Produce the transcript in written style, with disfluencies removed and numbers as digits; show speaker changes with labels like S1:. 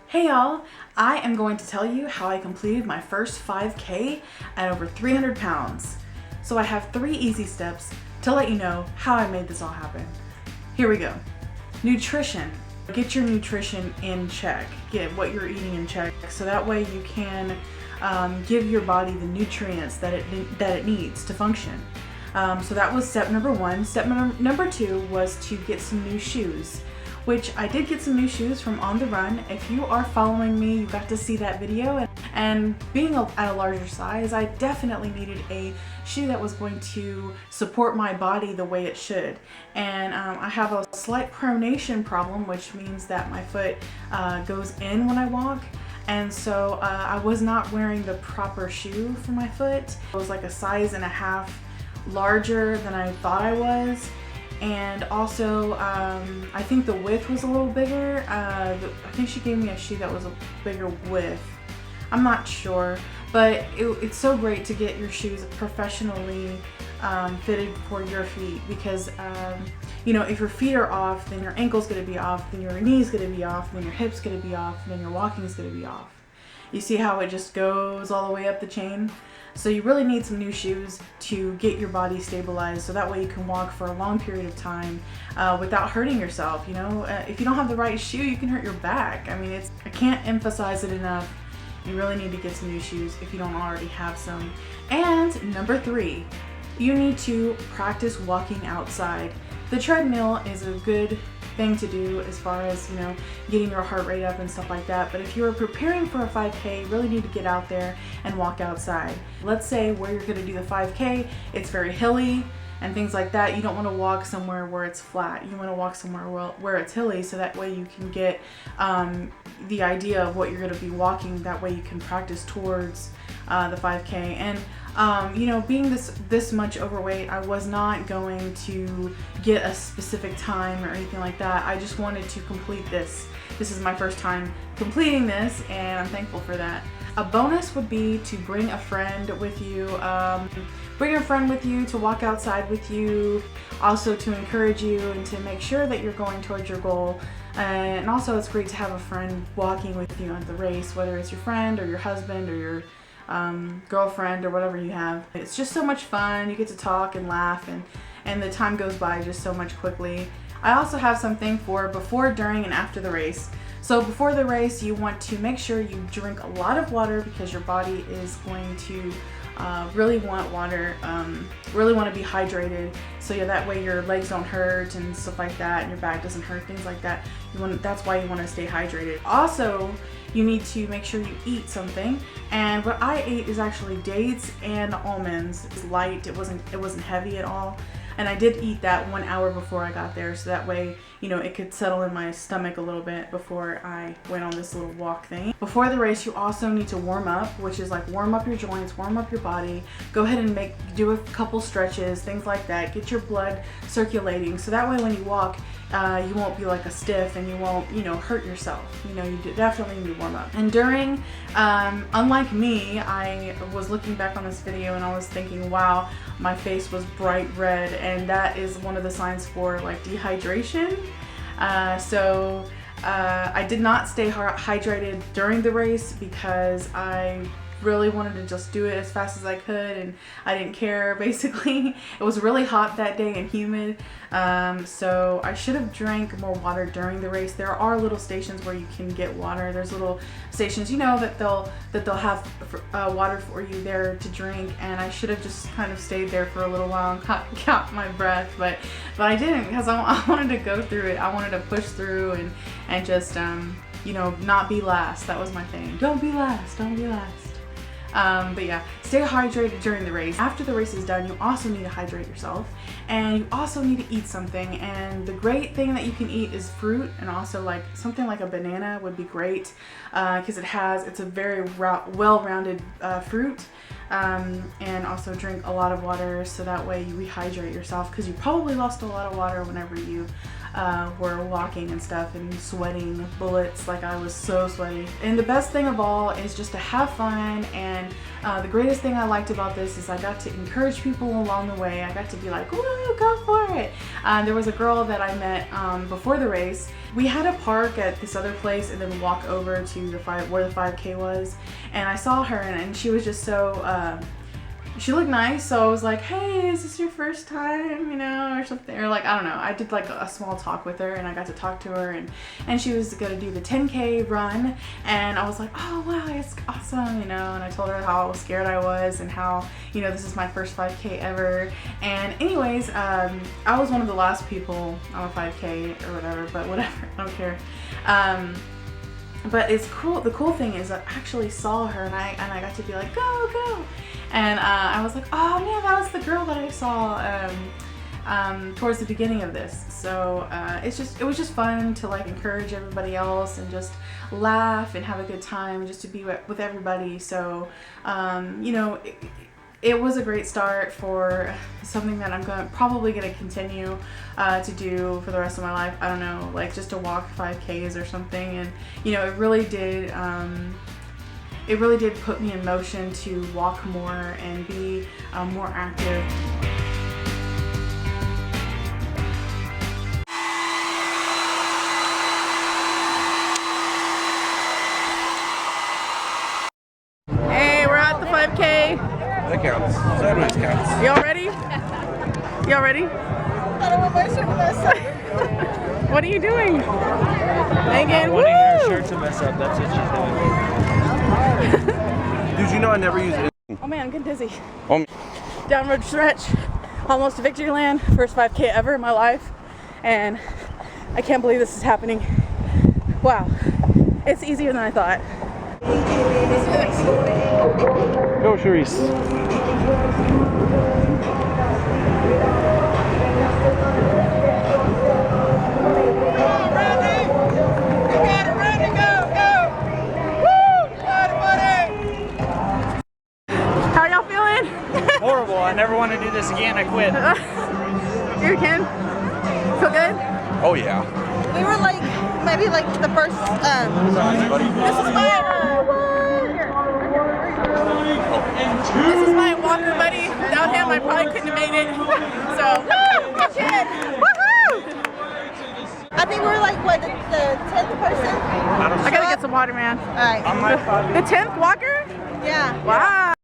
S1: Hey y'all, I am going to tell you how I completed my first 5K at over 300 pounds. So I have 3 easy steps to let you know how I made this all happen. Here we go. Nutrition. Get your nutrition in check. Get what you're eating in check so that way you can give your body the nutrients that it needs to function. So that was step number 1. Step number 2 was to get some new shoes, which I did get some new shoes from On The Run. If you are following me, you got to see that video. And being at a larger size, I definitely needed a shoe that was going to support my body the way it should. And I have a slight pronation problem, which means that my foot goes in when I walk. And so I was not wearing the proper shoe for my foot. It was like a size and a half larger than I thought I was. And also, I think the width was a little bigger. I think she gave me a shoe that was a bigger width. I'm not sure, but it's so great to get your shoes professionally fitted for your feet because, you know, if your feet are off, then your ankle's gonna be off, then your knee's gonna be off, then your hip's gonna be off, and then your walking's gonna be off. You see how it just goes all the way up the chain? So you really need some new shoes to get your body stabilized so that way you can walk for a long period of time without hurting yourself. You know, if you don't have the right shoe, you can hurt your back. I mean, I can't emphasize it enough. You really need to get some new shoes if you don't already have some. And number 3, you need to practice walking outside. The treadmill is a good thing to do as far as, you know, getting your heart rate up and stuff like that. But if you're preparing for a 5K, you really need to get out there and walk outside. Let's say where you're going to do the 5K, it's very hilly and things like that. You don't want to walk somewhere where it's flat. You want to walk somewhere where it's hilly so that way you can get the idea of what you're going to be walking. That way you can practice towards the 5K. And you know, being this much overweight, I was not going to get a specific time or anything like that. I just wanted to complete this. This is my first time completing this, and I'm thankful for that. A bonus would be to bring a friend with you. Bring a friend with you to walk outside with you, also to encourage you and to make sure that you're going towards your goal. And also it's great to have a friend walking with you at the race, whether it's your friend or your husband or your girlfriend or whatever you have. It's just so much fun. You get to talk and laugh and the time goes by just so much quickly. I also have something for before, during, and after the race. So before the race, you want to make sure you drink a lot of water because your body is going to really want water, really want to be hydrated. So yeah, that way your legs don't hurt and stuff like that, and your back doesn't hurt, things like that. That's why you want to stay hydrated. Also, you need to make sure you eat something. And what I ate is actually dates and almonds. It was light. It wasn't heavy at all. And I did eat that 1 hour before I got there, so that way, you know, it could settle in my stomach a little bit before I went on this little walk thing. Before the race, you also need to warm up, which is like warm up your joints, warm up your body. Go ahead and do a couple stretches, things like that. Get your blood circulating, so that way when you walk, you won't be like a stiff and you won't, you know, hurt yourself. You know, you definitely need to warm up. And during, unlike me, I was looking back on this video and I was thinking, wow, my face was bright red, and that is one of the signs for like dehydration. So I did not stay hydrated during the race because I really wanted to just do it as fast as I could, and I didn't care basically. It was really hot that day and humid, so I should have drank more water during the race. There are little stations where you can get water. There's little stations, you know, that they'll have water for you there to drink, and I should have just kind of stayed there for a little while and caught my breath, but I didn't because I wanted to go through it. I wanted to push through and just you know, not be last. That was my thing. Don't be last. Don't be last. But yeah, stay hydrated during the race. After the race is done, you also need to hydrate yourself, and you also need to eat something. And the great thing that you can eat is fruit, and also like something like a banana would be great because it's a very well-rounded fruit. And also drink a lot of water so that way you rehydrate yourself, because you probably lost a lot of water whenever you were walking and stuff and sweating bullets. Like, I was so sweaty. And the best thing of all is just to have fun, and the greatest thing I liked about this is I got to encourage people along the way. I got to be like, woo, go for it. There was a girl that I met before the race. We had to park at this other place and then walk over to where the 5K was, and I saw her, and she was just so she looked nice, so I was like, hey, is this your first time, you know, or something, or like, I don't know. I did like a small talk with her, and I got to talk to her, and she was gonna do the 10K run, and I was like, oh wow, it's awesome, you know. And I told her how scared I was and how, you know, this is my first 5K ever. And anyways, I was one of the last people on a 5K or whatever, but whatever, I don't care. But it's cool. The cool thing is I actually saw her, and I got to be like, go, go. And I was like, oh man, that was the girl that I saw towards the beginning of this. So it was just fun to like encourage everybody else and just laugh and have a good time, just to be with everybody. So you know, it was a great start for something that I'm probably gonna continue to do for the rest of my life. I don't know, like just to walk 5Ks or something. And you know, it really did put me in motion to walk more and be more active. Hey, we're at the 5K.
S2: That counts. Sideways counts.
S1: Y'all ready? Y'all ready?
S3: I don't want my shirt to mess up.
S1: What are you doing? Megan,
S2: wanting her shirt to mess up. That's what she's doing. Dude, you know I never use it.
S1: Oh man, I'm getting dizzy.
S2: Oh,
S1: Downward stretch. Almost to victory land. First 5K ever in my life. And I can't believe this is happening. Wow. It's easier than I thought.
S2: go, Sharice.
S1: How y'all feeling?
S4: Horrible. I never want to do this again. I quit.
S1: You can? Feel good?
S2: Oh yeah.
S3: We were like, maybe like the first,
S1: This is my walker buddy. Without him, I probably couldn't have made it. So, woo! Kid! Woohoo!
S3: I think we were like, what, the 10th person?
S1: I gotta get some water, man.
S3: All right.
S4: On my
S1: The 10th walker?
S3: Yeah.
S1: Wow.